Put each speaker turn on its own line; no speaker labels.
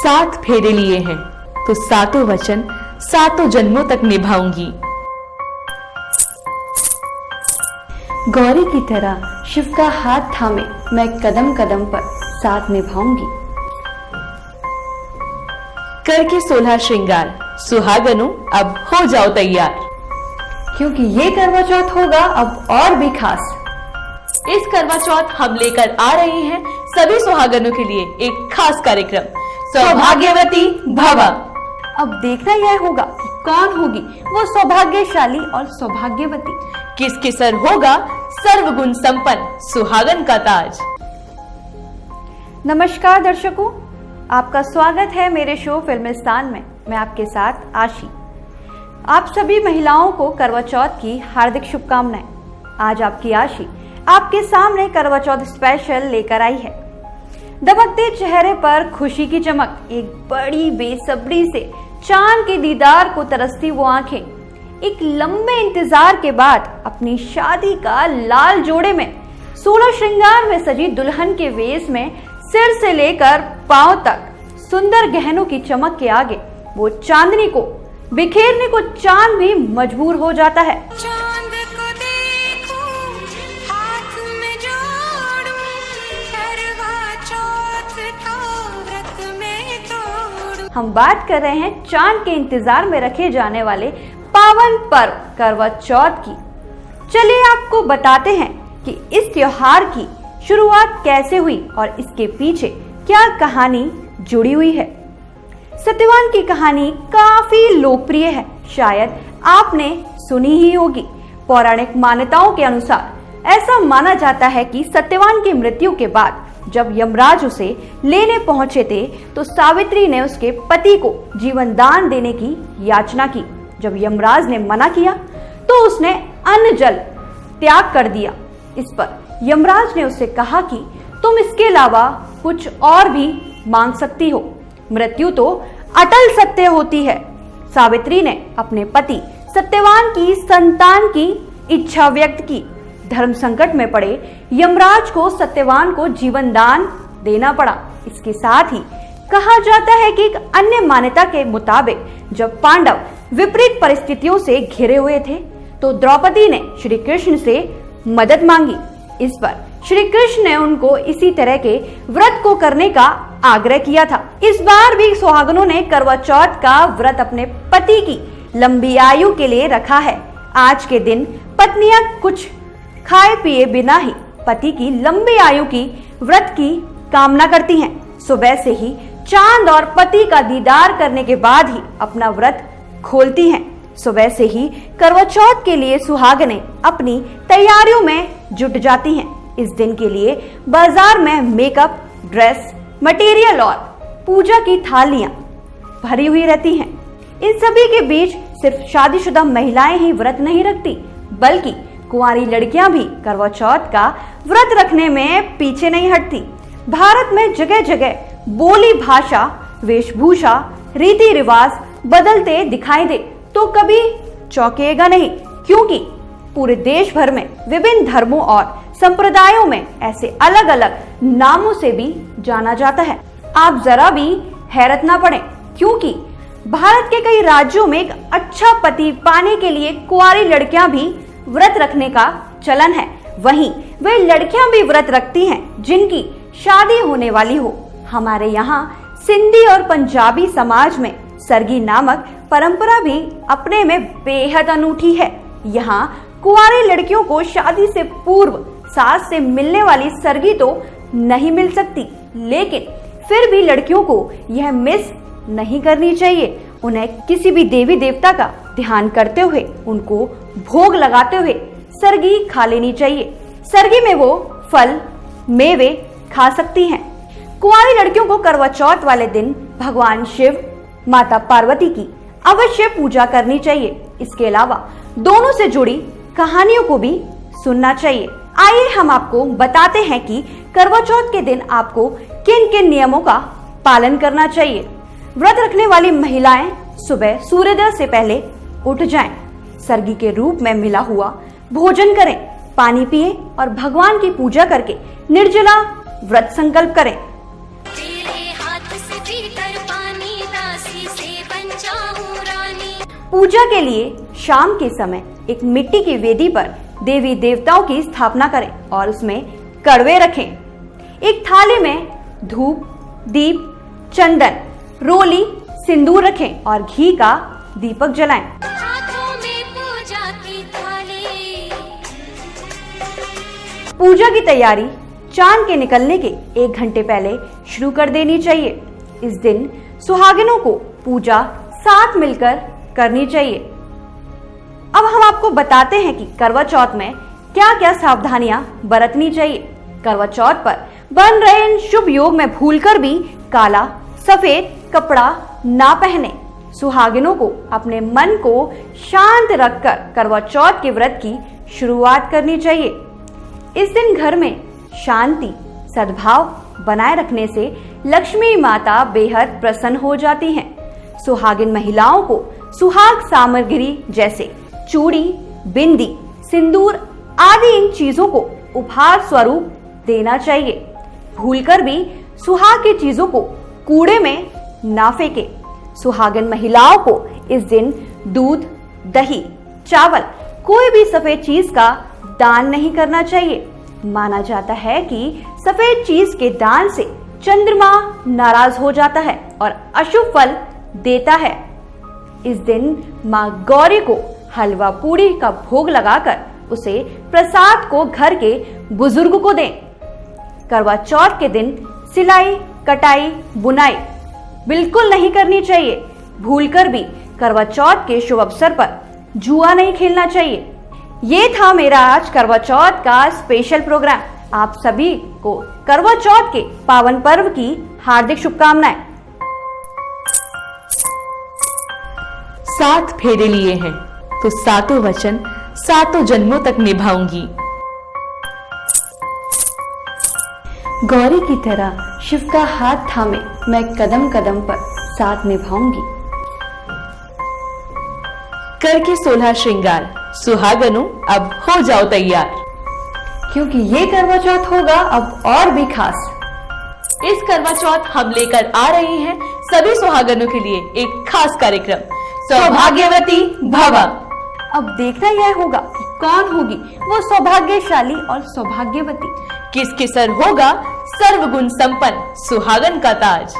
7 फेरे लिए हैं तो 7 वचन 7 जन्मों तक निभाऊंगी।
गौरी की तरह शिव का हाथ थामे मैं कदम कदम पर साथ निभाऊंगी।
करके 16 श्रृंगार सुहागनों अब हो जाओ तैयार,
क्योंकि ये करवा चौथ होगा अब और भी खास।
इस करवा चौथ हम लेकर आ रहे हैं सभी सुहागनों के लिए एक खास कार्यक्रम, सौभाग्यवती भव।
अब देखना यह होगा कि कौन होगी वो सौभाग्यशाली और सौभाग्यवती,
किसके सर होगा सर्वगुण संपन्न सुहागन का ताज।
नमस्कार दर्शकों, आपका स्वागत है मेरे शो फिल्मिस्तान में। मैं आपके साथ आशी। आप सभी महिलाओं को करवा चौथ की हार्दिक शुभकामनाएं। आज आपकी आशी आपके सामने करवा चौथ स्पेशल लेकर आई है। दमकते चेहरे पर खुशी की चमक, एक बड़ी बेसब्री से चांद के दीदार को तरसती वो आंखें, एक लंबे इंतजार के बाद अपनी शादी का लाल जोड़े में 16 श्रृंगार में सजी दुल्हन के वेश में सिर से लेकर पांव तक सुंदर गहनों की चमक के आगे वो चांदनी को बिखेरने को चांद भी मजबूर हो जाता है।
चांद को देखूं, हाथ में जोड़ूं, करवा चौथ का व्रत में तोड़ूं।
हम बात कर रहे हैं चांद के इंतजार में रखे जाने वाले पावन पर्व करवा चौथ की। चलिए आपको बताते हैं कि इस त्योहार की शुरुआत कैसे हुई और इसके पीछे क्या कहानी जुड़ी हुई है। सत्यवान की कहानी काफी लोकप्रिय है, शायद आपने सुनी ही होगी। पौराणिक मान्यताओं के अनुसार ऐसा माना जाता है कि सत्यवान की मृत्यु के बाद जब यमराज उसे लेने पहुंचे थे तो सावित्री ने उसके पति को जीवन दान देने की याचना की। जब यमराज ने मना किया तो उसने अन्न जल त्याग कर दिया। इस पर यमराज ने उससे कहा कि तुम इसके अलावा कुछ और भी मांग सकती हो, मृत्यु तो अटल सत्य होती है। सावित्री ने अपने पति सत्यवान की संतान की इच्छा व्यक्त की। धर्म संकट में पड़े यमराज को सत्यवान को जीवन दान देना पड़ा। इसके साथ ही कहा जाता है कि एक अन्य मान्यता के मुताबिक जब पांडव विपरीत परिस्थितियों से घिरे हुए थे तो द्रौपदी ने श्री कृष्ण से मदद मांगी। इस पर श्री कृष्ण ने उनको इसी तरह के व्रत को करने का आग्रह किया था। इस बार भी सुहागनों ने करवा चौथ का व्रत अपने पति की लंबी आयु के लिए रखा है। आज के दिन पत्नियां कुछ खाए पिए बिना ही पति की लंबी आयु की व्रत की कामना करती हैं। सुबह से ही चांद और पति का दीदार करने के बाद ही अपना व्रत खोलती हैं। सुबह से ही करवा चौथ के लिए सुहागनें अपनी तैयारियों में जुट जाती हैं। इस दिन के लिए बाजार में मेकअप, ड्रेस, मटेरियल और पूजा की थालियां भरी हुई रहती हैं। इन सभी के बीच सिर्फ शादीशुदा महिलाएं ही व्रत नहीं रखती, बल्कि कुंवारी लड़कियां भी करवा चौथ का व्रत रखने में पीछे नहीं हटती। भारत में जगह जगह बोली भाषा, वेशभूषा, रीति रिवाज बदलते दिखाई दे तो कभी चौंकेगा नहीं, क्योंकि पूरे देश भर में विभिन्न धर्मों और संप्रदायों में ऐसे अलग अलग नामों से भी जाना जाता है। आप जरा भी हैरत ना पड़े, क्योंकि भारत के कई राज्यों में एक अच्छा पति पाने के लिए कुंवारी लड़कियां भी व्रत रखने का चलन है। वहीं वे लड़कियां भी व्रत रखती हैं जिनकी शादी होने वाली हो। हमारे यहाँ सिंधी और पंजाबी समाज में सरगी नामक परंपरा भी अपने में बेहद अनूठी है। यहाँ कुंवारी लड़कियों को शादी से पूर्व सास से मिलने वाली सरगी तो नहीं मिल सकती, लेकिन फिर भी लड़कियों को यह मिस नहीं करनी चाहिए। उन्हें किसी भी देवी देवता का ध्यान करते हुए, उनको भोग लगाते हुए सरगी खा लेनी चाहिए। सरगी में वो फल मेवे खा सकती हैं। कुंवारी लड़कियों को करवा चौथ वाले दिन भगवान शिव, माता पार्वती की अवश्य पूजा करनी चाहिए। इसके अलावा दोनों से जुड़ी कहानियों को भी सुनना चाहिए। आइए हम आपको बताते हैं कि करवा चौथ के दिन आपको किन किन नियमों का पालन करना चाहिए। व्रत रखने वाली महिलाएं सुबह सूर्योदय से पहले उठ जाएं, सरगी के रूप में मिला हुआ भोजन करें, पानी पिए और भगवान की पूजा करके निर्जला व्रत संकल्प करें।
तेरे हाथ से भीतर
पूजा के लिए शाम के समय एक मिट्टी की वेदी पर देवी देवताओं की स्थापना करें और उसमें कड़वे रखें। एक थाली में धूप, दीप, चंदन, रोली, सिंदूर रखें और घी का दीपक जलाएं।
हाथों में पूजा की थाली।
पूजा की तैयारी चांद के निकलने के 1 घंटे पहले शुरू कर देनी चाहिए। इस दिन सुहागिनों को पूजा साथ मिलकर करनी चाहिए। अब हम आपको बताते हैं कि करवा चौथ में क्या क्या सावधानियां बरतनी चाहिए। करवा चौथ पर बन रहे इन शुभ योग में भूलकर भी काला, सफेद कपड़ा ना पहने। सुहागिनों को अपने मन को शांत रखकर करवा चौथ के व्रत की शुरुआत करनी चाहिए। इस दिन घर में शांति, सद्भाव बनाए रखने से लक्ष्मी माता बेहद प्रसन्न हो जाती हैं। सुहागिन महिलाओं को सुहाग सामग्री जैसे चूड़ी, बिंदी, सिंदूर आदि इन चीजों को उपहार स्वरूप देना चाहिए। भूलकर भी सुहाग की चीजों को कूड़े में ना फेंके। सुहागिन महिलाओं को इस दिन दूध, दही, चावल कोई भी सफेद चीज का दान नहीं करना चाहिए। माना जाता है कि सफेद चीज के दान से चंद्रमा नाराज हो जाता है और अशुभ फल देता है। इस दिन मां गौरी को हलवा पूड़ी का भोग लगाकर उसे प्रसाद को घर के बुजुर्ग को दें। करवा चौथ के दिन सिलाई, कटाई, बुनाई बिल्कुल नहीं करनी चाहिए। भूलकर भी करवा चौथ के शुभ अवसर पर जुआ नहीं खेलना चाहिए। ये था मेरा आज करवा चौथ का स्पेशल प्रोग्राम। आप सभी को करवा चौथ के पावन पर्व की हार्दिक शुभकामनाएं।
7 फेरे लिए हैं तो 7 वचन 7 जन्मों तक निभाऊंगी।
गौरी की तरह शिव का हाथ थामे मैं कदम कदम पर साथ निभाऊंगी।
करके 16 श्रृंगार सुहागनों अब हो जाओ तैयार,
क्योंकि ये करवा चौथ होगा अब और भी खास।
इस करवा चौथ हम लेकर आ रहे हैं सभी सुहागनों के लिए एक खास कार्यक्रम, सौभाग्यवती भव।
अब देखना यह होगा कि कौन होगी वो सौभाग्यशाली और सौभाग्यवती।
किसके सर होगा सर्वगुण संपन्न सुहागन का ताज।